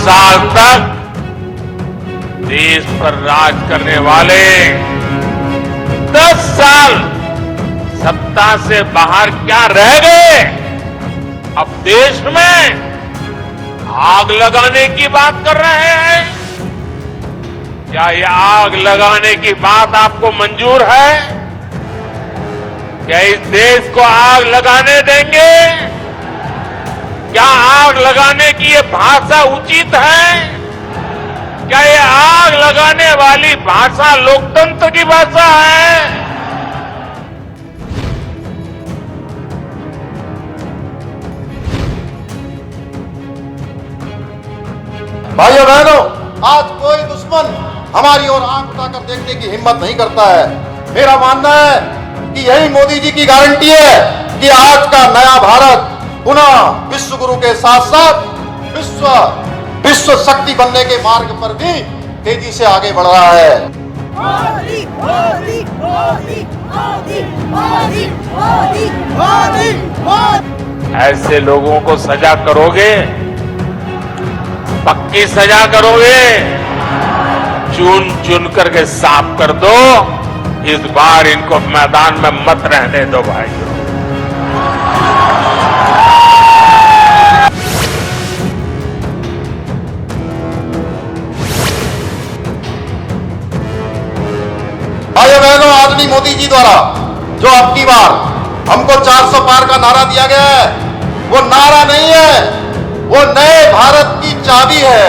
साल तक देश पर राज करने वाले 10 साल सत्ता से बाहर क्या रह गए? अब देश में आग लगाने की बात कर रहे हैं। क्या ये आग लगाने की बात आपको मंजूर है? क्या इस देश को आग लगाने देंगे? क्या आग लगाने की ये भाषा उचित है? क्या ये आग लगाने वाली भाषा लोकतंत्र की भाषा है? भाइयों बहनों, आज कोई दुश्मन हमारी ओर आंख उठाकर देखने की हिम्मत नहीं करता है। मेरा मानना है कि यही मोदी जी की गारंटी है कि आज का नया भारत पुनः विश्व गुरु के साथ साथ विश्व शक्ति बनने के मार्ग पर भी तेजी से आगे बढ़ रहा है। मोदी, मोदी, मोदी, मोदी, मोदी, मोदी, मोदी, मोदी। ऐसे लोगों को सजा करोगे, पक्की सजा करोगे, चुन चुन करके साफ कर दो। इस बार इनको मैदान में मत रहने दो भाइयों। भाइयों बहनों, आदरणीय मोदी जी द्वारा जो अब की बार हमको 400 पार का नारा दिया गया है, वो नारा नहीं है, वो नए भारत की चाबी है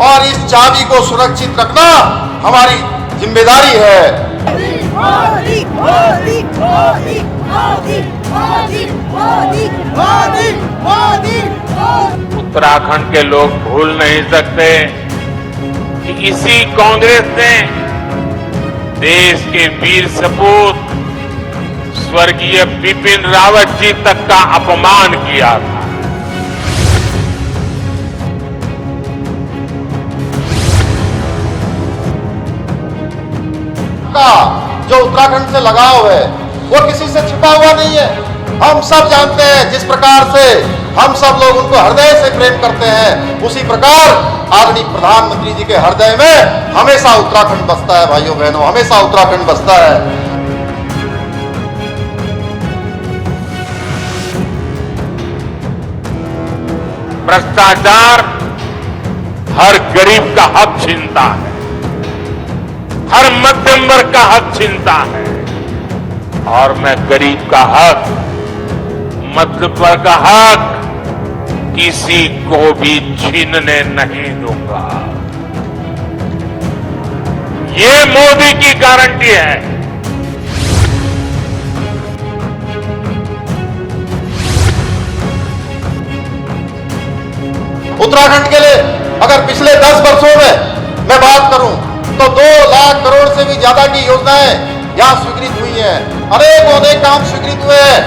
और इस चाबी को सुरक्षित रखना हमारी जिम्मेदारी है। मोदी, मोदी, मोदी, मोदी, मोदी, मोदी, मोदी, मोदी, मोदी। उत्तराखंड के लोग भूल नहीं सकते कि इसी कांग्रेस ने देश के वीर सपूत स्वर्गीय बिपिन रावत जी तक का अपमान किया था। जो उत्तराखंड से लगाव है वो किसी से छिपा हुआ नहीं है। हम सब जानते हैं जिस प्रकार से हम सब लोग उनको हृदय से प्रेम करते हैं, उसी प्रकार आदरणीय प्रधानमंत्री जी के हृदय में हमेशा उत्तराखंड बसता है। भाइयों बहनों, हमेशा उत्तराखंड बसता है। भ्रष्टाचार हर गरीब का हक छीनता है, हर मध्यम वर्ग का हक छीनता है, और मैं गरीब का हक, मध्यम वर्ग का हक किसी को भी छीनने नहीं दूंगा। ये मोदी की गारंटी है। उत्तराखंड के लिए अगर पिछले 10 वर्षों में मैं बात करूं तो 2 लाख करोड़ से भी ज्यादा की योजनाएं यहाँ स्वीकृत हुई हैं। अनेक काम स्वीकृत हुए हैं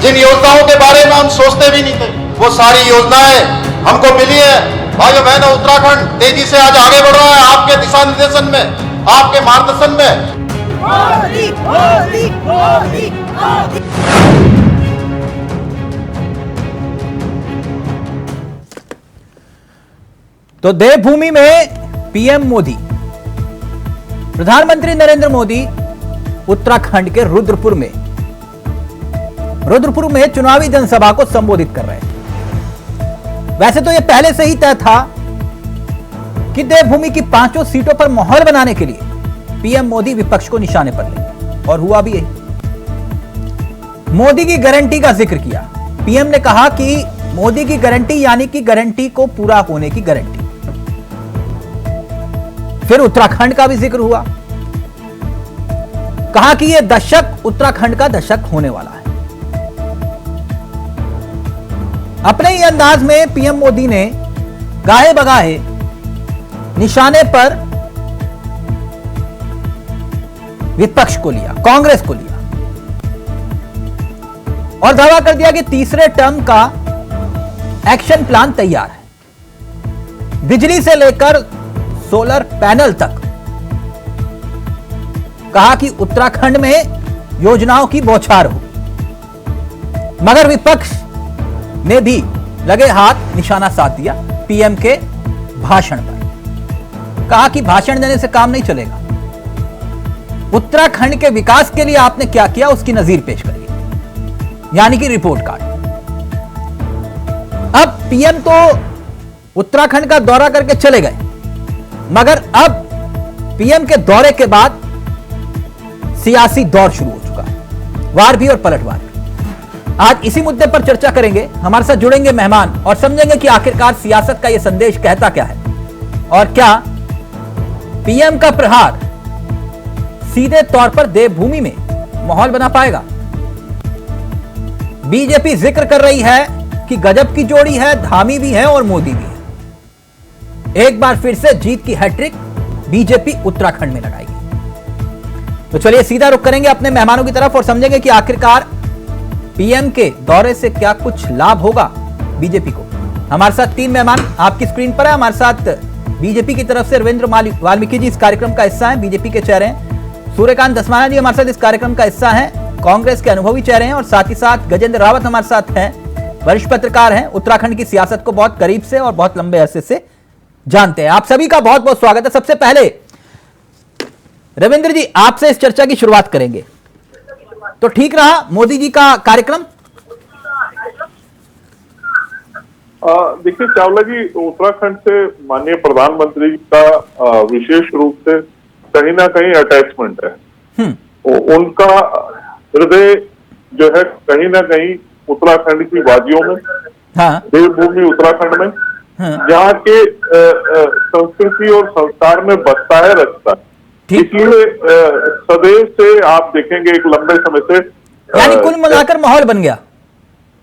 जिन योजनाओं के बारे में हम सोचते भी नहीं थे, वो सारी योजनाएं हमको मिली है। भाइयों बहनों, उत्तराखंड तेजी से आज आगे बढ़ रहा है आपके दिशा निर्देशन में, आपके मार्गदर्शन में। मोदी, मोदी, मोदी, मोदी। तो देवभूमि में पीएम मोदी, प्रधानमंत्री नरेंद्र मोदी उत्तराखंड के रुद्रपुर में चुनावी जनसभा को संबोधित कर रहे हैं। वैसे तो यह पहले से ही तय था कि देवभूमि की 5 सीटों पर मोहर बनाने के लिए पीएम मोदी विपक्ष को निशाने पर लेंगे, और हुआ भी यही। मोदी की गारंटी का जिक्र किया। पीएम ने कहा कि मोदी की गारंटी यानी कि गारंटी को पूरा होने की गारंटी। फिर उत्तराखंड का भी जिक्र हुआ। कहा कि यह दशक उत्तराखंड का दशक होने वाला है। अपने ही अंदाज में पीएम मोदी ने गाहे बगाहे निशाने पर विपक्ष को लिया, कांग्रेस को लिया, और दावा कर दिया कि तीसरे टर्म का एक्शन प्लान तैयार है। बिजली से लेकर सोलर पैनल तक। कहा कि उत्तराखंड में योजनाओं की बौछार होगी। मगर विपक्ष ने भी लगे हाथ निशाना साध दिया पीएम के भाषण पर। कहा कि भाषण देने से काम नहीं चलेगा, उत्तराखंड के विकास के लिए आपने क्या किया उसकी नजीर पेश करिए, यानी कि रिपोर्ट कार्ड। अब पीएम तो उत्तराखंड का दौरा करके चले गए, मगर अब पीएम के दौरे के बाद सियासी दौर शुरू हो चुका है, वार भी और पलटवार भी। आज इसी मुद्दे पर चर्चा करेंगे। हमारे साथ जुड़ेंगे मेहमान और समझेंगे कि आखिरकार सियासत का यह संदेश कहता क्या है और क्या पीएम का प्रहार सीधे तौर पर देवभूमि में माहौल बना पाएगा। बीजेपी जिक्र कर रही है कि गजब की जोड़ी है, धामी भी है और मोदी भी है। एक बार फिर से जीत की हैट्रिक बीजेपी उत्तराखंड में लगाएगी। तो चलिए सीधा रुख करेंगे अपने मेहमानों की तरफ और समझेंगे कि आखिरकार पीएम के दौरे से क्या कुछ लाभ होगा बीजेपी को। हमारे साथ तीन मेहमान आपकी स्क्रीन पर है। हमारे साथ बीजेपी की तरफ से रविंद्र वाल्मीकि जी इस कार्यक्रम का हिस्सा हैं, बीजेपी के चेहरे हैं। सूर्यकांत धस्माना जी हमारे साथ इस कार्यक्रम का हिस्सा हैं, कांग्रेस के अनुभवी चेहरे हैं। और साथ ही साथ गजेंद्र रावत हमारे साथ हैं, वरिष्ठ पत्रकार हैं, उत्तराखंड की सियासत को बहुत करीब से और बहुत लंबे अरसे से जानते हैं। आप सभी का बहुत बहुत स्वागत है। सबसे पहले रविंद्र जी आपसे इस चर्चा की शुरुआत करेंगे। तो ठीक रहा मोदी जी का कार्यक्रम? देखिए चावला जी, उत्तराखंड से माननीय प्रधानमंत्री का विशेष रूप से कहीं ना कहीं अटैचमेंट है। उनका हृदय जो है कहीं ना कहीं उत्तराखंड की वादियों में, हाँ। देवभूमि उत्तराखंड में, हाँ। यहाँ के संस्कृति और संस्कार में बसता है, रचता है। इसलिए सदैव से आप देखेंगे एक लंबे समय से, यानी कुल मिलाकर माहौल बन गया।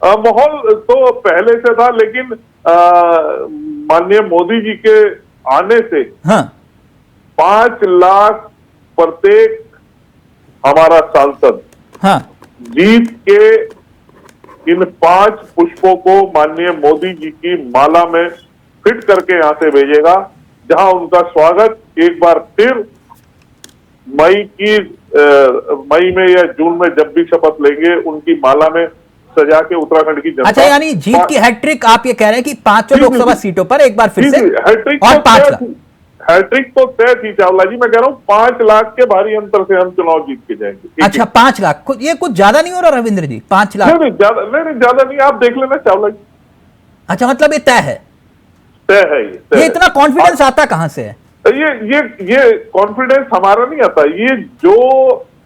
माहौल तो पहले से था, लेकिन माननीय मोदी जी के आने से हाँ। 5 लाख प्रत्येक हमारा सांसद हाँ। जीत के इन 5 पुष्पों को माननीय मोदी जी की माला में फिट करके यहां से भेजेगा, जहां उनका स्वागत एक बार फिर मई में या जून में जब भी शपथ लेंगे उनकी माला में सजा के उत्तराखंड की जनता। अच्छा, यानी जीत की हैट्रिक आप ये कह रहे हैं कि 5 लोकसभा सीटों पर एक बार फिर से हैट्रिक और 5 लाख हैट्रिक तो तय थी चावला जी। मैं कह रहा हूँ 5 लाख के भारी अंतर से हम चुनाव जीत के जाएंगे। अच्छा, 5 लाख ये कुछ ज्यादा नहीं हो रहा रविंद्र जी? 5 लाख नहीं ज्यादा नहीं, आप देख लेना चावला जी। अच्छा, मतलब ये तय है? तय है ये इतना कॉन्फिडेंस आता कहां से है? ये कॉन्फिडेंस हमारा नहीं आता, ये जो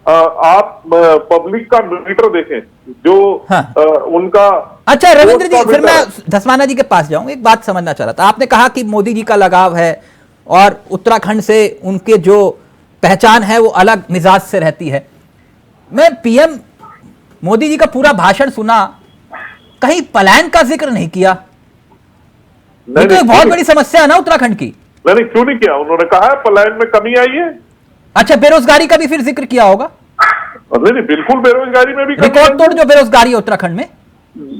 आप पब्लिक का मीटर देखें जो हाँ। उनका। अच्छा रविंद्र जी, फिर मैं धस्माना जी के पास जाऊं। एक बात समझना चाह रहा था, आपने कहा कि मोदी जी का लगाव है और उत्तराखंड से उनके जो पहचान है वो अलग मिजाज से रहती है। मैं पीएम मोदी जी का पूरा भाषण सुना, कहीं पलायन का जिक्र नहीं किया। ये तो एक बहुत बड़ी समस्या है ना उत्तराखंड की। नहीं, क्यों नहीं किया? उन्होंने कहा है पलायन में कमी आई है। अच्छा, बेरोजगारी का भी फिर जिक्र किया होगा? नहीं, बिल्कुल बेरोजगारी में भी रिकॉर्ड तोड़ जो बेरोजगारी है उत्तराखंड में,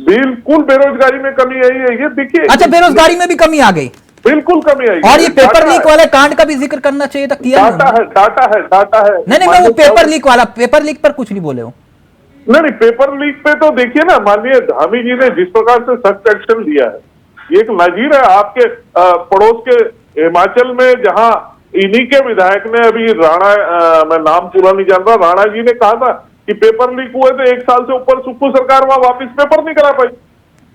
बिल्कुल बेरोजगारी में कमी आई है, ये देखिए। अच्छा, बेरोजगारी में भी कमी आ गई? बिल्कुल कमी आई। और ये पेपर लीक वाले कांड का भी जिक्र करना चाहिए था, किया? डाटा है। नहीं, मैं वो पेपर लीक वाला, पेपर लीक पर कुछ नहीं बोले हो। नहीं, पेपर लीक पे तो देखिए ना, माननीय धामी जी ने जिस प्रकार से सख्त एक्शन लिया है, ये एक नजीर है। आपके पड़ोस के हिमाचल में जहां इन्हीं के विधायक ने अभी राणा, मैं नाम पूरा नहीं जान रहा, राणा जी ने कहा था कि पेपर लीक हुए थे, 1 साल से ऊपर सुक्खू सरकार वहां वापस पेपर नहीं करा पाई।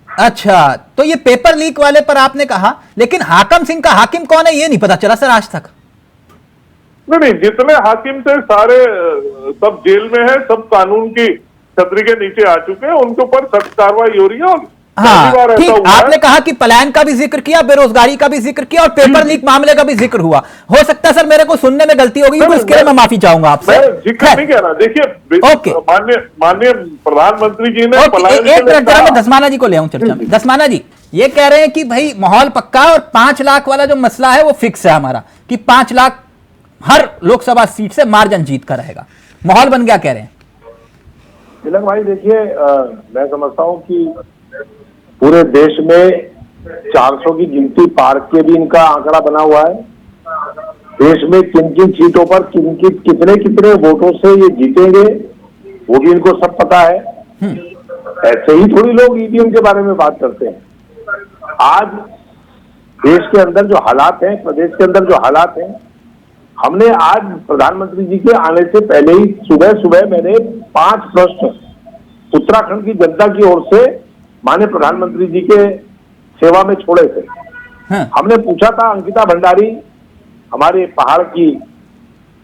अच्छा, तो ये पेपर लीक वाले पर आपने कहा, लेकिन हाकिम सिंह का हाकिम कौन है ये नहीं पता चला सर आज तक। नहीं, जितने हाकिम थे सारे सब जेल में है, सब कानून की छतरी के नीचे आ चुके हैं, उनके ऊपर सख्त कार्रवाई हो रही है। हाँ, ठीक। आपने कहा कि पलायन का भी जिक्र किया, बेरोजगारी का भी जिक्र किया और पेपर लीक मामले का भी जिक्र हुआ। हो सकता है सर मेरे को सुनने में गलती होगी, तो इसके लिए मैं माफी चाहूंगा आपसे। जिक्र नहीं कह रहा, देखिए माननीय प्रधानमंत्री जी ने एक मिनट जरा मैं धस्माना जी को ले आऊं चर्चा में। धस्माना जी ये कह रहे हैं कि भाई माहौल पक्का और 5 लाख वाला जो मसला है वो फिक्स है हमारा, कि 5 लाख हर लोकसभा सीट से मार्जिन जीत का रहेगा, माहौल बन गया कह रहे हैं। तिलक भाई देखिए, मैं समझता हूं कि पूरे देश में 400 की गिनती पार के भी इनका आंकड़ा बना हुआ है। देश में किन किन सीटों पर कितने वोटों से ये जीतेंगे वो भी इनको सब पता है। ऐसे ही थोड़ी लोग ईवीएम के बारे में बात करते हैं। आज देश के अंदर जो हालात हैं, प्रदेश के अंदर जो हालात हैं, हमने आज प्रधानमंत्री जी के आने से पहले ही सुबह सुबह मैंने 5 प्रश्न उत्तराखंड की जनता की ओर से माननीय प्रधानमंत्री जी के सेवा में छोड़े थे। हमने पूछा था, अंकिता भंडारी हमारे पहाड़ की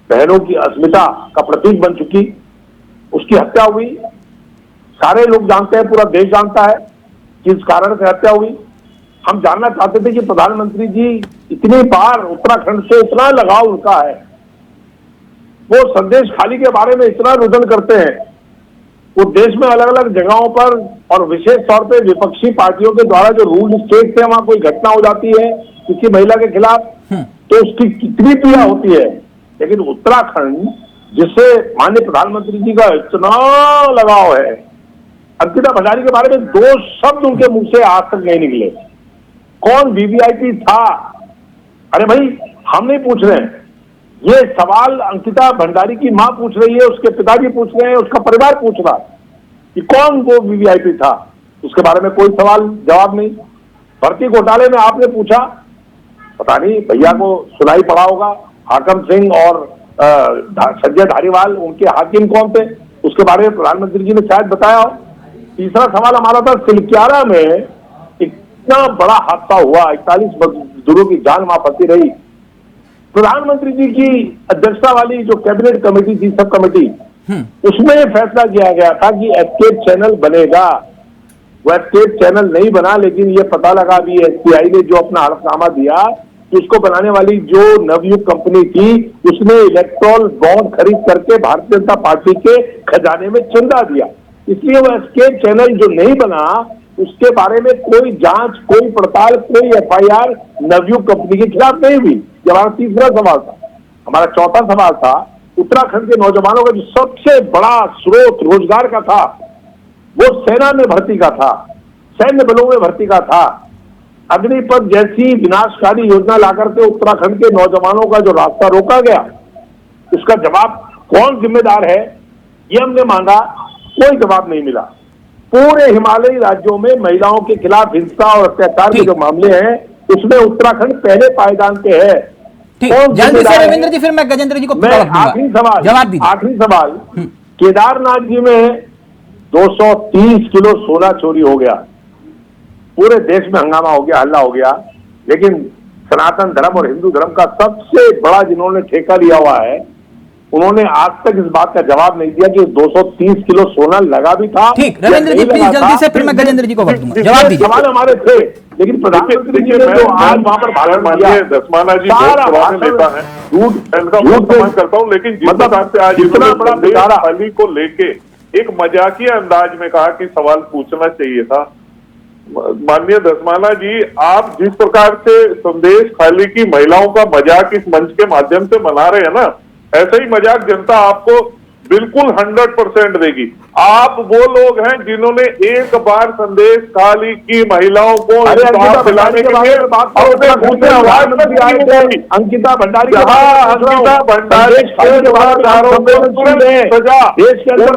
बहनों की अस्मिता का प्रतीक बन चुकी, उसकी हत्या हुई। सारे लोग जानते हैं, पूरा देश जानता है किस कारण से हत्या हुई। हम जानना चाहते थे कि प्रधानमंत्री जी इतनी बार उत्तराखंड से इतना लगाव उनका है, वो संदेश खाली के बारे में इतना रुदन करते हैं, वो देश में अलग अलग जगहों पर और विशेष तौर पे विपक्षी पार्टियों के द्वारा जो रूल स्टेट थे, वहां कोई घटना हो जाती है किसी महिला के खिलाफ तो उसकी कितनी पीड़ा होती है। लेकिन उत्तराखंड जिससे माननीय प्रधानमंत्री जी का इतना लगाव है, अंकिता भंडारी के बारे में 2 शब्द उनके मुंह से आज तक नहीं निकले। कौन वीवीआईपी था? अरे भाई, हम नहीं पूछ रहे हैं, ये सवाल अंकिता भंडारी की मां पूछ रही है, उसके पिताजी पूछ रहे हैं, उसका परिवार पूछ रहा है कि कौन वो वीवीआईपी था। उसके बारे में कोई सवाल जवाब नहीं। भर्ती घोटाले में आपने पूछा, पता नहीं भैया को सुनाई पड़ा होगा, हाकम सिंह और संजय धारीवाल उनके हाकिम कौन थे, उसके बारे में प्रधानमंत्री जी ने शायद बताया हो। तीसरा सवाल हमारा था, सिलक्यारा में इतना बड़ा हादसा हुआ, 41 मजदूरों की जान वहां फंसी रही। प्रधानमंत्री जी की अध्यक्षता वाली जो कैबिनेट कमेटी थी, सब कमेटी, उसमें फैसला किया गया था कि एस्केप चैनल बनेगा। वो एस्केप चैनल नहीं बना, लेकिन ये पता लगा अभी एसबीआई ने जो अपना हलफनामा दिया कि उसको बनाने वाली जो नवयुक्त कंपनी थी, उसने इलेक्ट्रॉल बॉन्ड खरीद करके भारतीय जनता पार्टी के खजाने में चंदा दिया। इसलिए वो एस्केप चैनल जो नहीं बना, उसके बारे में कोई जांच, कोई पड़ताल, कोई एफआईआर नवयुक्त कंपनी के खिलाफ नहीं हुई। ये हमारा तीसरा सवाल था। हमारा चौथा सवाल था, उत्तराखंड के नौजवानों का जो सबसे बड़ा स्रोत रोजगार का था, वो सेना में भर्ती का था, सैन्य बलों में भर्ती का था। अग्निपथ जैसी विनाशकारी योजना लाकर के उत्तराखंड के नौजवानों का जो रास्ता रोका गया, उसका जवाब कौन जिम्मेदार है, ये हमने मांगा, कोई जवाब नहीं मिला। पूरे हिमालयी राज्यों में महिलाओं के खिलाफ हिंसा और अत्याचार के जो मामले हैं, उसमें उत्तराखंड पहले पायदान पे है। जल्दी से रविंद्र जी, फिर मैं गजेंद्र जी को आखिरी सवाल जवाब दीजिए। आखिरी सवाल, केदारनाथ जी में 230 किलो सोना चोरी हो गया, पूरे देश में हंगामा हो गया, हल्ला हो गया। लेकिन सनातन धर्म और हिंदू धर्म का सबसे बड़ा जिन्होंने ठेका लिया हुआ है, उन्होंने आज तक इस बात का जवाब नहीं दिया कि 230 किलो सोना लगा भी था। ठीक, रविंद्र जी प्लीज जल्दी से, फिर मैं गजेंद्र जी को वक्त दूंगा, जवाब दीजिए। सवाल हमारे थे, लेकिन प्रधानमंत्री जी ने जो आज वहां पर भाषण दिया, दसमाना जी बहुत पुराने नेता है, झूठ करता हूँ, लेकिन जिस प्रकार से आज इतना बड़ा बेचारा अली को लेके एक मजाकिया अंदाज में कहा कि सवाल पूछना चाहिए था। माननीय दसमाना जी, आप जिस प्रकार से संदेश खाली की महिलाओं का मजाक इस मंच के माध्यम से बना रहे हैं ना, ऐसा ही मजाक जनता आपको बिल्कुल 100% देगी। आप वो लोग हैं जिन्होंने एक बार संदेश खाली की महिलाओं को दिलाने के लिए अपने ऊंचे आवाज में अंकिता भंडारी अंकिता भंडारी सजा देश के अंदर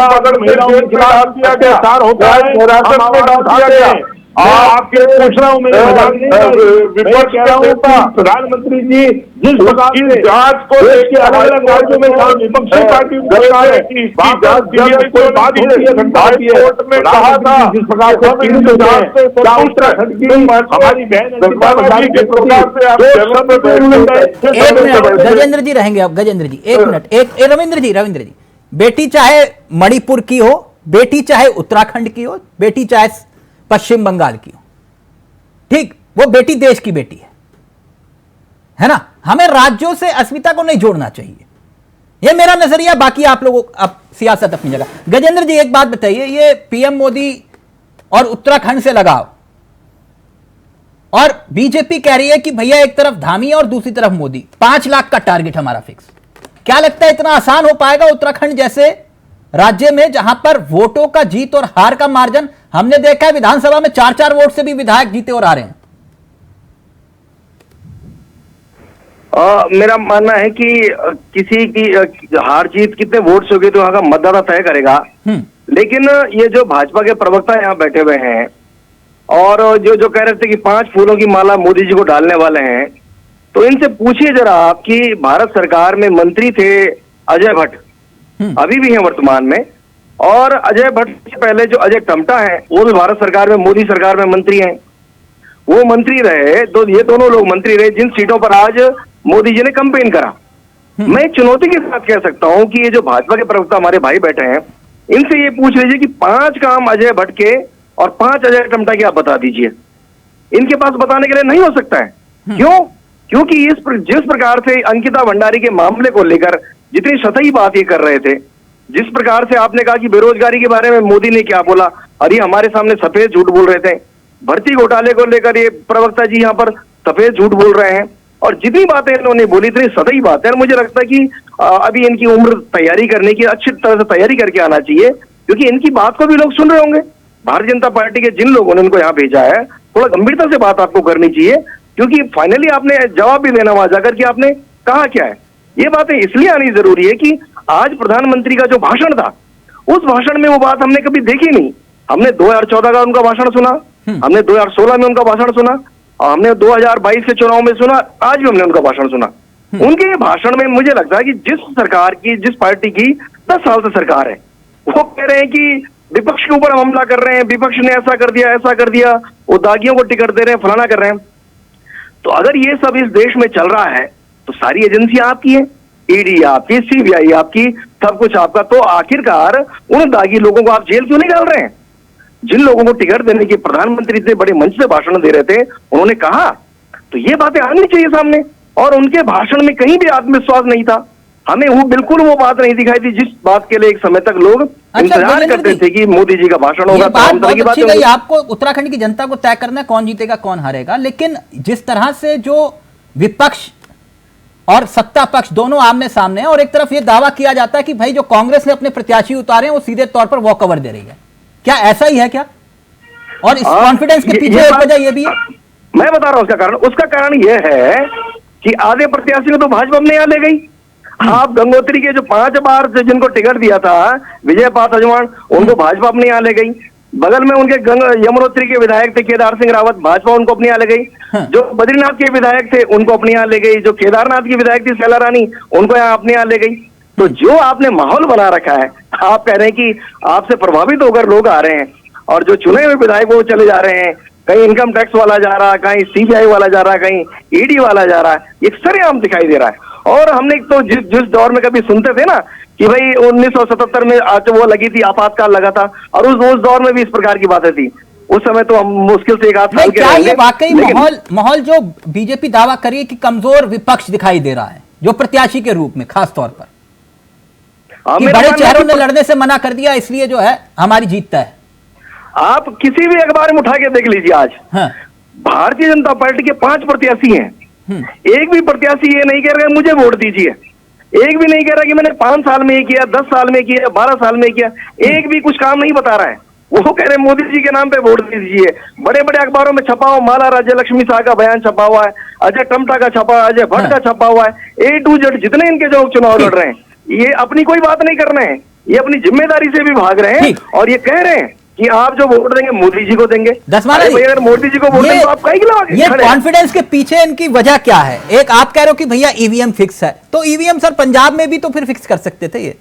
अगर महिलाओं के खिलाफ दिया गया होता है, हिरासत में डाल दिया गया। आपके पूछ रहा हूँ, विपक्ष कह रहा हूँ, प्रधानमंत्री जी जिस प्रकार से जांच को लेकर अलग अलग राज्यों में विपक्षी पार्टी कोई बात होती है, कोर्ट में कहा था जिस प्रकार से उत्तराखंड की हमारी बहन गजेंद्र जी रहेंगे अब। गजेंद्र जी एक मिनट, एक रविंद्र जी, बेटी चाहे मणिपुर की हो, बेटी चाहे उत्तराखंड की हो, बेटी चाहे पश्चिम बंगाल की हो, ठीक, वो बेटी देश की बेटी है ना। हमें राज्यों से अस्मिता को नहीं जोड़ना चाहिए, ये मेरा नजरिया। बाकी आप लोगों, अब सियासत अपनी जगह। गजेंद्र जी एक बात बताइए, ये पीएम मोदी और उत्तराखंड से लगाव, और बीजेपी कह रही है कि भैया एक तरफ धामी और दूसरी तरफ मोदी, 5 लाख का टारगेट हमारा फिक्स। क्या लगता है इतना आसान हो पाएगा उत्तराखंड जैसे राज्य में, जहां पर वोटों का जीत और हार का मार्जिन, हमने देखा है विधानसभा में 4-4 वोट से भी विधायक जीते और आ रहे हैं। मेरा मानना है कि किसी की हार जीत कितने वोट से होगी तो वहां का मतदाता तय करेगा। लेकिन ये जो भाजपा के प्रवक्ता यहाँ बैठे हुए हैं और जो कह रहे थे कि 5 फूलों की माला मोदी जी को डालने वाले हैं, तो इनसे पूछिए जरा आप कि भारत सरकार में मंत्री थे अजय भट्ट, अभी भी हैं वर्तमान में, और अजय भट्ट से पहले जो अजय टम्टा है वो भी भारत सरकार में, मोदी सरकार में मंत्री हैं। वो मंत्री रहे तो ये दोनों लोग मंत्री रहे जिन सीटों पर आज मोदी जी ने कैंपेन करा। मैं चुनौती के साथ कह सकता हूं कि ये जो भाजपा के प्रवक्ता हमारे भाई बैठे हैं, इनसे ये पूछ लीजिए कि 5 काम अजय भट्ट के और 5 अजय टम्टा के आप बता दीजिए। इनके पास बताने के लिए नहीं हो सकता है। क्यों? क्योंकि जिस प्रकार से अंकिता भंडारी के मामले को लेकर जितनी सतही बात ये कर रहे थे, जिस प्रकार से आपने कहा कि बेरोजगारी के बारे में मोदी ने क्या बोला, और ये हमारे सामने सफेद झूठ बोल रहे थे, भर्ती घोटाले को लेकर ये प्रवक्ता जी यहाँ पर सफेद झूठ बोल रहे हैं, और जितनी बातें इन्होंने बोली इतनी सतही बात है। मुझे लगता है कि अभी इनकी उम्र तैयारी करने की, अच्छी तरह से तैयारी करके आना चाहिए, क्योंकि इनकी बात को भी लोग सुन रहे होंगे। भारतीय जनता पार्टी के जिन लोगों ने इनको यहाँ भेजा है, थोड़ा गंभीरता से बात आपको करनी चाहिए, क्योंकि फाइनली आपने जवाब भी देना वहां जाकर कि आपने कहा क्या है। ये बातें इसलिए आनी जरूरी है कि आज प्रधानमंत्री का जो भाषण था, उस भाषण में वो बात हमने कभी देखी नहीं। हमने 2014 का उनका भाषण सुना, हमने 2016 में उनका भाषण सुना, और हमने 2022 के चुनाव में सुना, आज भी हमने उनका भाषण सुना। उनके भाषण में मुझे लगता है कि जिस सरकार की, जिस पार्टी की 10 साल से सरकार है, वो कह रहे हैं कि विपक्ष के ऊपर हमला कर रहे हैं, विपक्ष ने ऐसा कर दिया, ऐसा कर दिया, वो दागियों को टिकट दे रहे हैं, फलाना कर रहे हैं। तो अगर ये सब इस देश में चल रहा है तो सारी एजेंसियां आपकी हैं, ईडी आपकी, सीबीआई आपकी, सब कुछ आपका। तो आखिरकार उन दागी लोगों को आप जेल क्यों नहीं डाल रहे हैं? जिन लोगों को टिकट देने की प्रधानमंत्री इतने बड़े मंच से भाषण दे रहे थे, उन्होंने कहा, तो ये बातें आनी चाहिए सामने। और उनके भाषण में कहीं भी आत्मविश्वास नहीं था, हमें वो बिल्कुल वो बात नहीं दिखाई थी जिस बात के लिए एक समय तक लोग इंतजार करते थे कि मोदी जी का भाषण होगा। आपको उत्तराखंड की जनता को तय करना है कौन जीतेगा कौन हारेगा, लेकिन जिस तरह से जो विपक्ष और सत्ता पक्ष दोनों आमने सामने हैं, और एक तरफ ये दावा किया जाता है कि भाई जो कांग्रेस ने अपने प्रत्याशी उतारे हैं वो सीधे तौर पर वॉक ओवर दे रही है, क्या ऐसा ही है क्या? और इस कॉन्फिडेंस के पीछे एक वजह ये भी है, मैं बता रहा हूं उसका कारण। उसका कारण यह है कि आधे प्रत्याशी को तो भाजपा अपने यहां ले गई। आप गंगोत्री के जो 5 बार से जिनको टिकट दिया था, विजय पासवान, उनको भाजपा अपने यहां ले गई। बगल में उनके यमुनोत्री के विधायक थे केदार सिंह रावत, भाजपा उनको अपने यहाँ ले गई। जो बद्रीनाथ के विधायक थे उनको अपने यहाँ ले गई। जो केदारनाथ की विधायक थी शैला रानी, उनको यहाँ अपने यहाँ ले गई। तो जो आपने माहौल बना रखा है, आप कह रहे हैं कि आपसे प्रभावित होकर लोग आ रहे हैं, और जो चुने हुए विधायक वो चले जा रहे हैं, कहीं इनकम टैक्स वाला जा रहा है, कहीं सीबीआई वाला जा रहा है, कहीं ईडी वाला जा रहा है, ये सरेआम दिखाई दे रहा है। और हमने तो जिस दौर में कभी सुनते थे ना कि भाई 1977 में आज वो लगी थी, आपातकाल लगा था, और उस दौर में भी इस प्रकार की बातें थी। उस समय तो हम मुश्किल से 1 आध साल के रहेंगे। वाकई माहौल जो बीजेपी दावा करिए कि कमजोर विपक्ष दिखाई दे रहा है, जो प्रत्याशी के रूप में खास तौर पर बड़े चेहरों ने लड़ने से मना कर दिया, इसलिए जो है हमारी जीत तय है। आप किसी भी अखबार में उठा के देख लीजिए, आज भारतीय जनता पार्टी के 5 प्रत्याशी हैं, एक भी प्रत्याशी ये नहीं कह रहा मुझे वोट दीजिए, एक भी नहीं कह रहा कि मैंने 5 साल में ये किया, 10 साल में किया, 12 साल में किया, एक भी कुछ काम नहीं बता रहा है। वो कह रहे मोदी जी के नाम पे वोट दीजिए। बड़े बड़े अखबारों में छपा हुआ माला राज्य लक्ष्मी शाह का बयान छपा हुआ है, अजय टम्टा का छपा, अजय भट्ट का छपा हुआ है, A to Z जितने इनके जो चुनाव लड़ रहे हैं, ये अपनी कोई बात नहीं कर रहे हैं, ये अपनी जिम्मेदारी से भी भाग रहे हैं, और ये कह रहे हैं कि आप जो वोट देंगे मोदी जी को देंगे। अगर मोदी जी को वोट देंगे तो आप कहीं खिलाओगे? ये कॉन्फिडेंस के पीछे इनकी वजह क्या है? एक आप कह रहे हो कि भैया ईवीएम फिक्स है, तो ईवीएम सर पंजाब में भी तो फिर फिक्स कर सकते थे, ये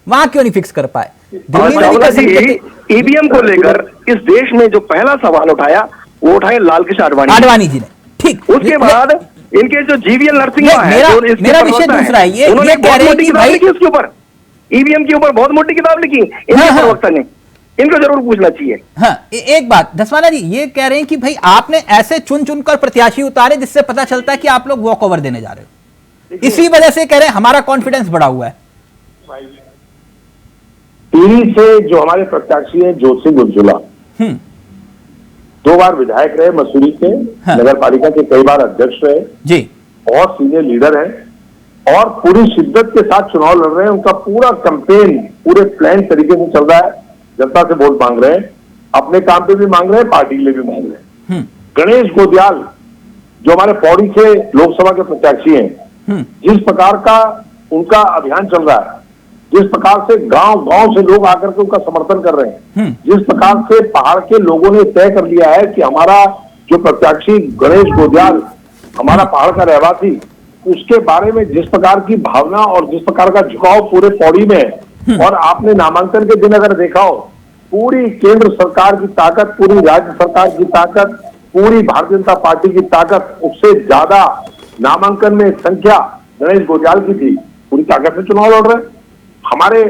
वहां क्यों नहीं फिक्स कर पाए? दिल्ली में कर सकते थे। ईवीएम को लेकर इस देश में जो पहला सवाल उठाया वो उठाए लाल कृष्ण आडवाणी जी ने। ठीक, उसके बाद इनके जो जीवीएल नरसिंह मेरा विषय दूसरा है, ये कह रहे हैं कि भाई उसके ऊपर ईवीएम के ऊपर बहुत मोटी किताब लिखी इनके प्रवक्ता ने, इनको जरूर पूछना चाहिए। हाँ, एक बात धस्माना जी ये कह रहे हैं कि भाई आपने ऐसे चुन चुनकर प्रत्याशी उतारे जिससे पता चलता है कि आप लोग वॉक ओवर देने जा रहे हो, इसी वजह से कह रहे हैं हमारा कॉन्फिडेंस बढ़ा हुआ है। टिहरी से जो हमारे प्रत्याशी है जोत सिंह गुरजुला, 2 बार विधायक रहे मसूरी के, नगर पालिका के कई बार अध्यक्ष रहे जी, और सीनियर लीडर हैं, और पूरी शिद्दत के साथ चुनाव लड़ रहे हैं। उनका पूरा कैंपेन पूरे प्लान तरीके से चल रहा है, जनता से वोट मांग रहे हैं, अपने काम पे भी मांग रहे हैं, पार्टी के लिए भी मांग रहे हैं। गणेश गोदियाल जो हमारे पौड़ी से लोकसभा के प्रत्याशी हैं, जिस प्रकार का उनका अभियान चल रहा है, जिस प्रकार से गांव गांव से लोग आकर के उनका समर्थन कर रहे हैं, जिस प्रकार से पहाड़ के लोगों ने तय कर लिया है कि हमारा जो प्रत्याशी गणेश गोदियाल, हमारा पहाड़ का रहवासी, उसके बारे में जिस प्रकार की भावना और जिस प्रकार का झुकाव पूरे पौड़ी में है। और आपने नामांकन के दिन अगर देखा हो, पूरी केंद्र सरकार की ताकत, पूरी राज्य सरकार की ताकत, पूरी भारतीय जनता पार्टी की ताकत, उससे ज्यादा नामांकन में संख्या गणेश गोदियाल की थी। पूरी ताकत से चुनाव लड़ रहे हैं। हमारे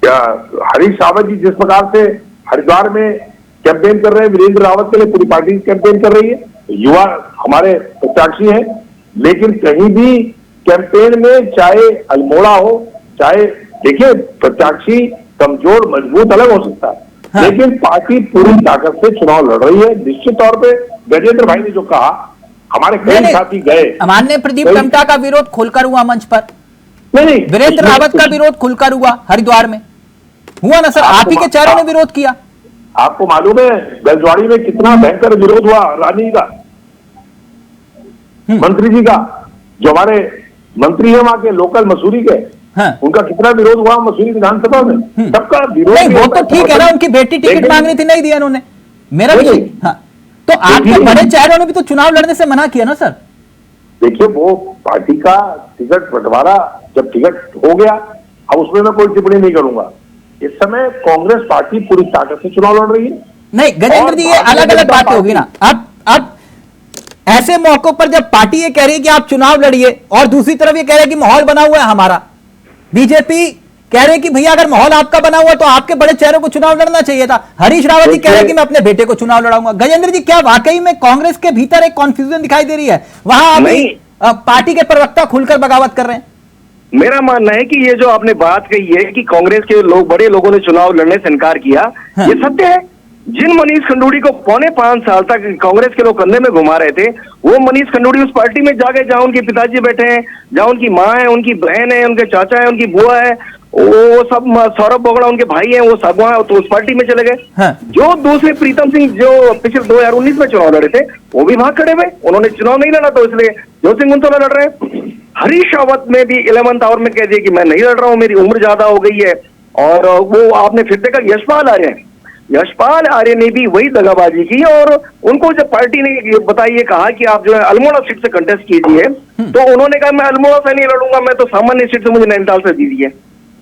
हरीश रावत जी जिस प्रकार से हरिद्वार में कैंपेन कर रहे हैं, वीरेंद्र रावत के लिए पूरी पार्टी कैंपेन कर रही है, युवा हमारे प्रत्याशी हैं, लेकिन कहीं भी कैंपेन में चाहे अल्मोड़ा हो, चाहे देखिए प्रत्याशी कमजोर मजबूत अलग हो सकता है, हाँ। लेकिन पार्टी पूरी ताकत से चुनाव लड़ रही है। निश्चित तौर पे गजेंद्र भाई ने जो कहा, हमारे कई साथी गए, माननीय प्रदीप टमटा का विरोध खुलकर हुआ मंच पर, नहीं वीरेंद्र रावत का विरोध खुलकर हुआ हरिद्वार में, हुआ ना सर? आप ही के चेहरों ने विरोध किया। आपको मालूम है गलजवाड़ी में कितना भयंकर विरोध हुआ रानी का, मंत्री जी का, जो हमारे मंत्री है वहां के लोकल मसूरी के, हाँ। उनका कितना विरोध हुआ मसूरी विधानसभा में, सबका विरोध। नहीं वो तो ठीक है ना, उनकी बेटी टिकट मांग रही थी, नहीं दिया उन्होंने, मेरा भी हाँ। तो आपके बड़े चेहरों ने भी तो चुनाव लड़ने से मना किया ना सर? देखिए वो पार्टी का टिकट बंटवारा जब टिकट हो गया, अब उसमें मैं कोई टिप्पणी नहीं करूंगा। इस समय कांग्रेस पार्टी पूरी ताकत से चुनाव लड़ रही है। नहीं गजेंद्र जी, ये अलग अलग बातें होगी ना। अब ऐसे मौकों पर जब पार्टी ये कह रही है कि आप चुनाव लड़िए और दूसरी तरफ ये कह रहे हैं कि माहौल बना हुआ है हमारा, बीजेपी कह रहे हैं कि भैया अगर माहौल आपका बना हुआ तो आपके बड़े चेहरों को चुनाव लड़ना चाहिए था। हरीश रावत जी कह रहे हैं कि मैं अपने बेटे को चुनाव लड़ाऊंगा। गजेंद्र जी, क्या वाकई में कांग्रेस के भीतर एक कॉन्फ्यूजन दिखाई दे रही है? वहां अभी पार्टी के प्रवक्ता खुलकर बगावत कर रहे हैं। मेरा मानना है कि ये जो आपने बात कही है कि कांग्रेस के लोग, बड़े लोगों ने चुनाव लड़ने से इनकार किया, हाँ। ये सत्य है। जिन मनीष खंडूड़ी को 5.25 साल तक कांग्रेस के लोग कंधे में घुमा रहे थे, वो मनीष खंडूड़ी उस पार्टी में जा गए जहां उनके पिताजी बैठे हैं, जहां उनकी माँ है, उनकी बहन है, उनके चाचा है, उनकी बुआ है, वो सब, सौरभ बोगड़ा उनके भाई हैं, वो सब वहां तो उस पार्टी में चले गए, हाँ। जो दूसरे प्रीतम सिंह जो पिछले 2019 में चुनाव लड़े थे, वो भी वहां खड़े हुए, उन्होंने चुनाव नहीं लड़ा तो इसलिए जो सिंह गुंतोला लड़ रहे हैं। हरीश रावत ने भी 11th आवर में कह दिया कि मैं नहीं लड़ रहा हूं, मेरी उम्र ज्यादा हो गई है। और वो आपने फिर देखा यशपाल आर्य ने भी वही दगाबाजी की, और उनको जब पार्टी ने बताइए कहा कि आप जो है अल्मोड़ा सीट से कंटेस्ट कीजिए, तो उन्होंने कहा मैं अल्मोड़ा से नहीं लड़ूंगा, मैं तो सामान्य सीट से मुझे नैनीताल से दीजिए।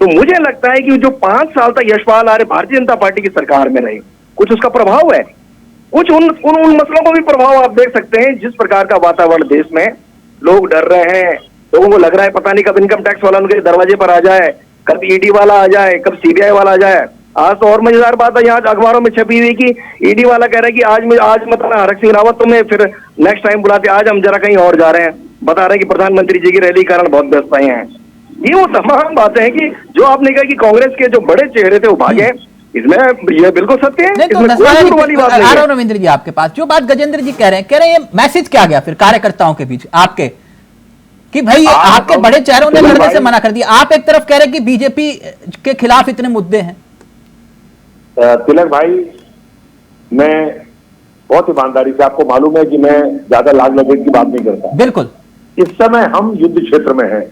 तो मुझे लगता है कि जो 5 साल तक यशपाल आर्य भारतीय जनता पार्टी की सरकार में रहे, कुछ उसका प्रभाव है, कुछ उन मसलों को भी प्रभाव आप देख सकते हैं। जिस प्रकार का वातावरण देश में, लोग डर रहे हैं, लोगों को लग रहा है पता नहीं कब इनकम टैक्स वाला उनके दरवाजे पर आ जाए, कब ईडी वाला आ जाए, कब सीबीआई वाला आ जाए। आज तो और मजेदार बात है, यहाँ अखबारों में छपी हुई कि ईडी वाला कह रहा है कि आज मतलब हरक सिंह रावत तुम्हें फिर नेक्स्ट टाइम बुलाते, आज हम जरा कहीं और जा रहे हैं, बता रहे हैं कि प्रधानमंत्री जी की रैली कारण बहुत व्यस्त आए हैं। ये वो तमाम बातें हैं कि जो आपने कहा कि कांग्रेस के जो बड़े चेहरे थे वो भागे, इसमें ये बिल्कुल सत्य है, इसमें कोई वाली बात नहीं है। रविंद्र जी आपके पास जो बात गजेंद्र जी कह रहे हैं ये मैसेज क्या गया फिर कार्यकर्ताओं के बीच आपके, कि भाई आपके बड़े चेहरों ने लड़ने से मना कर दिया। आप एक तरफ कह रहे हैं कि बीजेपी के खिलाफ इतने मुद्दे हैं। तिलक भाई, मैं बहुत ईमानदारी से, आपको मालूम है कि मैं ज्यादा लाग लपेट की बात नहीं करता। बिल्कुल। इस समय हम युद्ध क्षेत्र में हैं,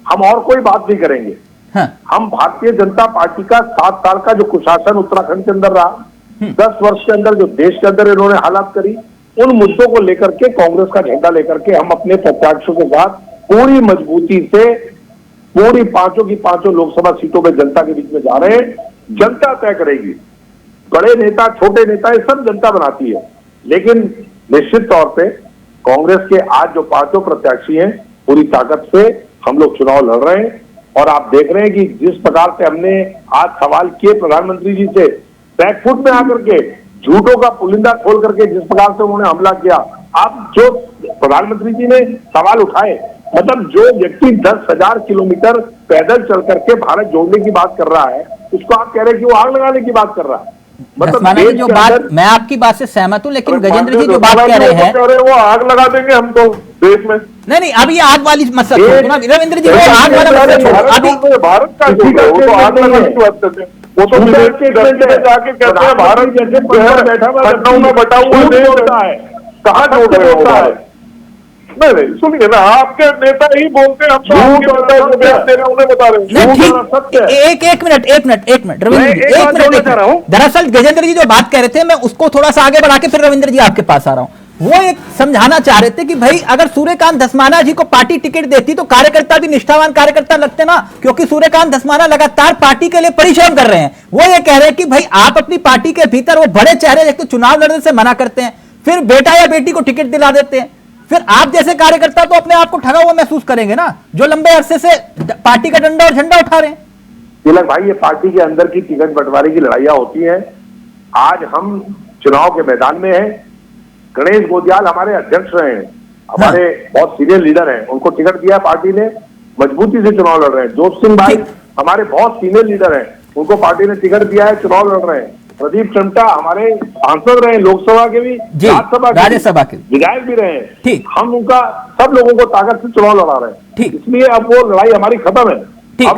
हम और कोई बात नहीं करेंगे। हाँ। हम भारतीय जनता पार्टी का 7 साल का जो कुशासन उत्तराखंड के अंदर रहा, 10 वर्ष के अंदर जो देश के अंदर इन्होंने हालात करी, उन मुद्दों को लेकर के, कांग्रेस का झंडा लेकर के हम अपने प्रत्याशियों के साथ पूरी मजबूती से पूरी 5 की 5 लोकसभा सीटों में जनता के बीच में जा रहे हैं। जनता तय करेगी, बड़े नेता छोटे नेता ये सब जनता बनाती है, लेकिन निश्चित तौर पे कांग्रेस के आज जो 5 प्रत्याशी हैं, पूरी ताकत से हम लोग चुनाव लड़ रहे हैं। और आप देख रहे हैं कि जिस प्रकार से हमने आज सवाल किए प्रधानमंत्री जी से, बैकफुट में आकर के झूठों का पुलिंदा खोल करके जिस प्रकार से उन्होंने हमला किया, आप जो प्रधानमंत्री जी ने सवाल उठाए, मतलब जो व्यक्ति 10,000 किलोमीटर पैदल चल करके भारत जोड़ने की बात कर रहा है, उसको आप कह रहे हैं कि वो आग लगाने की बात कर रहा है। मतलब जो बात, मैं आपकी बात से सहमत हूं, लेकिन गजेंद्र जी जो बात कह रहे हैं वो आग लगा देंगे हम तो देश में। नहीं, अभी आग वाली मसला रविंद्र जी, वो आग वाला मसला छोड़ो, अभी भारत का वो तो आग लगाने की बात करते हैं, वो तो विदेश के जाके कहते हैं भारत जैसे लखनऊ में बटा हुआ देश होता है, कहाँ जोड़ रहे होता है। नहीं सुनिए ना, आपके नेता ही बोलते हैं, हम तो आपके उन्हें बता रहे हैं। एक मिनट रविंद्र जी, एक मिनट। दरअसल गजेंद्र जी जो बात कह रहे थे, मैं उसको थोड़ा सा आगे बढ़ा के फिर रविंद्र जी आपके पास आ रहा हूं। वो एक समझाना चाह रहे थे कि भाई अगर सूर्यकांत धस्माना जी को पार्टी टिकट देती तो कार्यकर्ता भी निष्ठावान कार्यकर्ता लगते ना, क्योंकि सूर्यकांत धस्माना लगातार पार्टी के लिए परिश्रम कर रहे हैं। वो ये कह रहे हैं कि भाई आप अपनी पार्टी के भीतर वो बड़े चेहरे एक तो चुनाव लड़ने से मना करते हैं, फिर बेटा या बेटी को टिकट दिला देते हैं, फिर आप जैसे कार्यकर्ता तो अपने आप को ठगा हुआ महसूस करेंगे ना, जो लंबे अरसे से पार्टी का डंडा और झंडा उठा रहे हैं। तिलक भाई, ये पार्टी के अंदर की टिकट बंटवारे की लड़ाइयां होती हैं। आज हम चुनाव के मैदान में हैं। गणेश गोदियाल हमारे अध्यक्ष रहे हैं, हमारे बहुत सीनियर लीडर हैं, उनको टिकट दिया पार्टी ने, मजबूती से चुनाव लड़ रहे हैं। जोत सिंह भाई हमारे बहुत सीनियर लीडर हैं, उनको पार्टी ने टिकट दिया है, चुनाव लड़ रहे हैं। प्रदीप चंटा हमारे सांसद रहे, लोकसभा के भी, राज्यसभा के विधायक भी रहे हैं। ठीक, हम उनका सब लोगों को ताकत से चुनाव लड़ा रहे हैं। ठीक, इसलिए अब वो लड़ाई हमारी खत्म है। ठीक,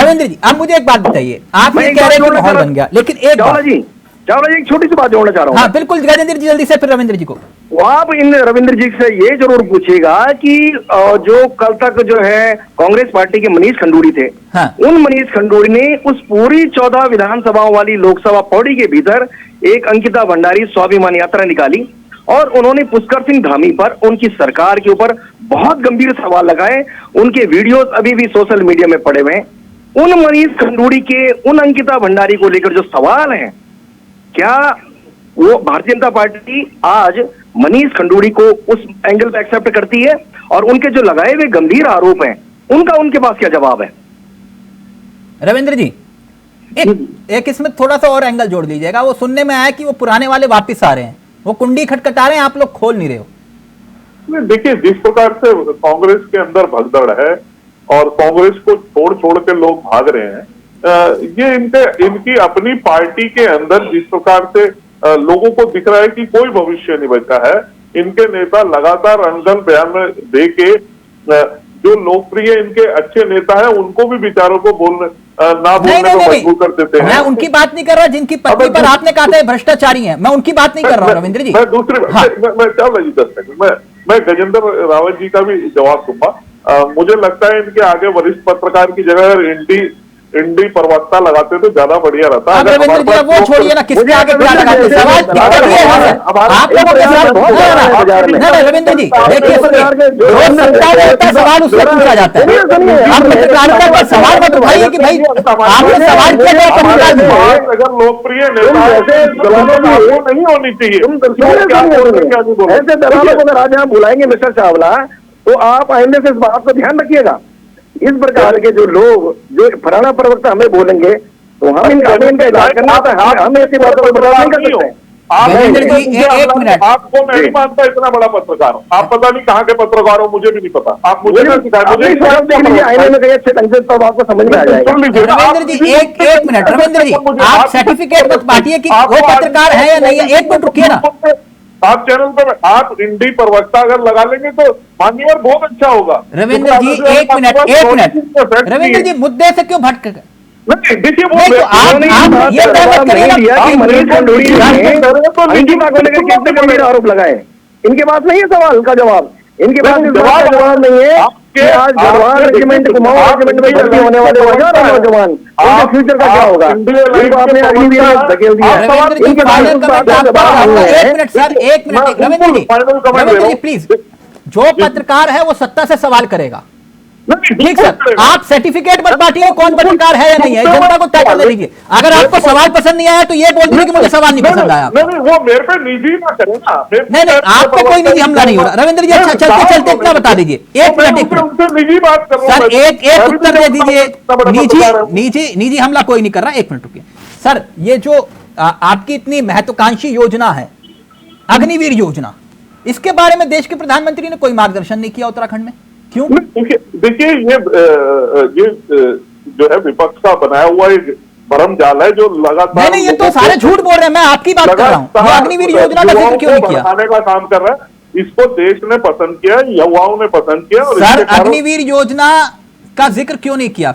रविंद्र जी आप मुझे एक बात बताइए, आप ये कह रहे हैं कि माहौल बन गया, लेकिन चावला जी एक छोटी सी बात जोड़ना चाह रहा हूँ। हाँ बिल्कुल गजेंद्र जी, जल्दी से फिर रविंद्र जी को। आप इन रविंद्र जी से ये जरूर पूछिएगा कि जो कल तक जो है कांग्रेस पार्टी के मनीष खंडूड़ी थे, उन मनीष खंडूड़ी ने उस पूरी 14 विधानसभाओं वाली लोकसभा पौड़ी के भीतर एक अंकिता भंडारी स्वाभिमान यात्रा निकाली और उन्होंने पुष्कर सिंह धामी पर, उनकी सरकार के ऊपर बहुत गंभीर सवाल लगाए। उनके वीडियोस अभी भी सोशल मीडिया में पड़े हुए हैं। उन मनीष खंडूड़ी के, उन अंकिता भंडारी को लेकर जो सवाल हैं, क्या वो भारतीय जनता पार्टी आज मनीष खंडूड़ी को उस एंगल पे एक्सेप्ट करती है? और उनके जो लगाए हुए गंभीर आरोप हैं, उनका उनके पास क्या जवाब है? रविंद्र जी एक इसमें थोड़ा सा और एंगल जोड़ दीजिएगा। वो सुनने में आया कि वो पुराने वाले वापस आ रहे हैं, वो कुंडी खटखटा रहे हैं, आप लोग खोल नहीं रहे हो। देखिए, जिस प्रकार से कांग्रेस के अंदर भगदड़ है और कांग्रेस को छोड़ छोड़ के लोग भाग रहे हैं, ये इनकी अपनी पार्टी के अंदर जिस प्रकार से लोगों को दिख रहा है कि कोई भविष्य नहीं बचा है। इनके नेता लगातार अनगन बयान में दे के जो लोकप्रिय इनके अच्छे नेता हैं उनको भी विचारों को बोलने ना बोलने को मजबूर कर देते हैं। मैं उनकी बात नहीं कर रहा जिनकी पत्नी पर आपने कहा था भ्रष्टाचारी है, मैं उनकी बात नहीं कर रहा हूँ रविंद्र जी। मैं दूसरी मैं चावला जी 10 सेकंड मैं गजेंद्र रावत जी का भी जवाब दूंगा। मुझे लगता है इनके आगे वरिष्ठ पत्रकार की जगह इंडी प्रवक्ता लगाते तो ज्यादा बढ़िया रहता है। वो छोड़िए ना, किसके आगे क्या लगाते सवाल आप लोगों के साथ। रविंद्र जी देखिए, सवाल उससे पूछा जाता है, आप पत्रकारिता पर सवाल मत उठाइए कि भाई आपने सवाल किया। अगर लोकप्रिय नेता नहीं होनी चाहिए ऐसे दलालों को अगर आज यहाँ बुलाएंगे मिस्टर चावला, तो आप आइंदे से इस बात को ध्यान रखिएगा। इस प्रकार के जो लोग जो फलाना प्रवक्ता हमें बोलेंगे तो हम इनका इलाज करना था, हम ऐसी बातों को बर्दाश्त नहीं कर सकते। एक मिनट, आपको मैं नहीं मानता इतना बड़ा पत्रकार हो, आप पता नहीं कहाँ के पत्रकार हो, मुझे भी नहीं पता। आप मुझे ना सिखाए, मुझे आईने में गए अच्छे ढंग से तब आपको समझ में आ जाएगा। रविंद्र जी एक मिनट, रविंद्र जी आप सर्टिफिकेट मत बांटिए कि वो पत्रकार है या नहीं है, एक मिनट रुकिए ना। आप चैनल पर आप इंडी प्रवक्ता अगर लगा लेंगे तो मान्यवर बहुत अच्छा होगा। रविंद्र जी एक मिनट, रविंद्र जी मुद्दे से क्यों भटक गए? देखिए वो कितने गंभीर आरोप लगाए, इनके पास नहीं है सवाल का जवाब, इनके पास जवाब नहीं है कि आज गढ़वाल रेजिमेंट कुमाऊं रेजिमेंट में भर्ती होने वाले नौजवान, उनके फ्यूचर का क्या होगा? इनको आपने अग्निवीर धकेल दिया है। एक मिनट रविंद्र जी प्लीज, जो पत्रकार है वो सत्ता से सवाल करेगा। ठीक सर, आप सर्टिफिकेट मत बांटिए कौन पत्रकार है या नहीं है, जनता को तय कर दीजिए। अगर आपको सवाल पसंद नहीं आया तो ये बोल दीजिए कि मुझे सवाल नहीं पसंद आया। नहीं वो मेरे पे निजी ना करे ना। नहीं आपको कोई निजी हमला नहीं हो रहा। रविंद्र जी अच्छा चलते चलते इतना बता दीजिए, एक मिनट निजी बात कर सर, एक उत्तर दे दीजिए। निजी हमला कोई नहीं कर रहा, एक मिनट रुकिए सर। ये जो आपकी इतनी महत्वाकांक्षी योजना है अग्निवीर योजना, इसके बारे में देश के प्रधानमंत्री ने कोई मार्गदर्शन नहीं किया उत्तराखंड में, क्यों? देखिए ये जो है विपक्ष का बनाया हुआ एक भरम जाल है जो लगातार नहीं ये तो सारे झूठ बोल रहे हैं, मैं आपकी बात कर रहा हूँ। अग्निवीर योजना का जिक्र क्यों नहीं किया? बनाने का काम कर रहा है, इसको देश ने पसंद किया, युवाओं ने पसंद किया। और सर अग्निवीर योजना का जिक्र क्यों नहीं किया?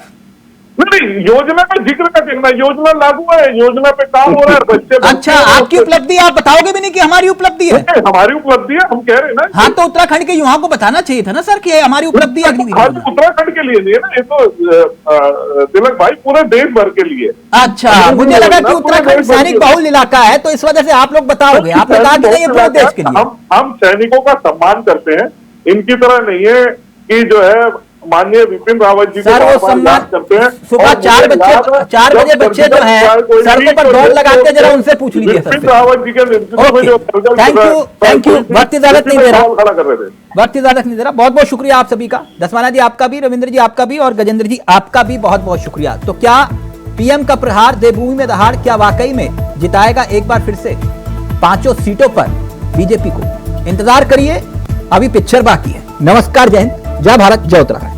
नहीं योजना का जिक्र करके देखना, योजना लागू है, योजना पे काम हो रहा है, बच्चे अच्छा, आपकी उपलब्धि आप बताओगे भी नहीं कि हमारी उपलब्धि है? हमारी उपलब्धि है, हम कह रहे हैं ना। हाँ, तो उत्तराखंड के युवाओं को बताना चाहिए था ना सर कि हमारी उपलब्धि है अग्निवीर योजना। उत्तराखंड के लिए नहीं है ना, ये तो तिलक भाई पूरे देश भर के लिए। अच्छा, मुझे लगा कि उत्तराखंड सैनिक बहुल इलाका है तो इस वजह से आप लोग बताओगे। आपने कहा कि नहीं, ये पूरे देश के लिए। हम सैनिकों का सम्मान करते हैं, इनकी तरह नहीं है कि जो है माननीय विपिन रावत जी सर, वो सम्मान करते हैं। सुबह 4 बजे बच्चे जो हैं सड़कों पर दौड़ लगाते, जरा उनसे पूछ लीजिए सर। विपिन रावत जी के नेतृत्व में जो थैंक यू। वक्त इजाजत नहीं दे रहा, खड़ा कर रहे थे, वक्त इजाजत नहीं दे रहा। बहुत बहुत शुक्रिया आप सभी का, दसवाना जी आपका भी, रविंद्र जी आपका भी, और गजेंद्र जी आपका भी बहुत बहुत शुक्रिया। तो क्या पीएम का प्रहार देवभूमि में दहाड़ क्या वाकई में जिताएगा एक बार फिर से 5 सीटों पर बीजेपी को? इंतजार करिए, अभी पिक्चर बाकी है। नमस्कार, जय हिंद, जय भारत, जय उत्तराखंड।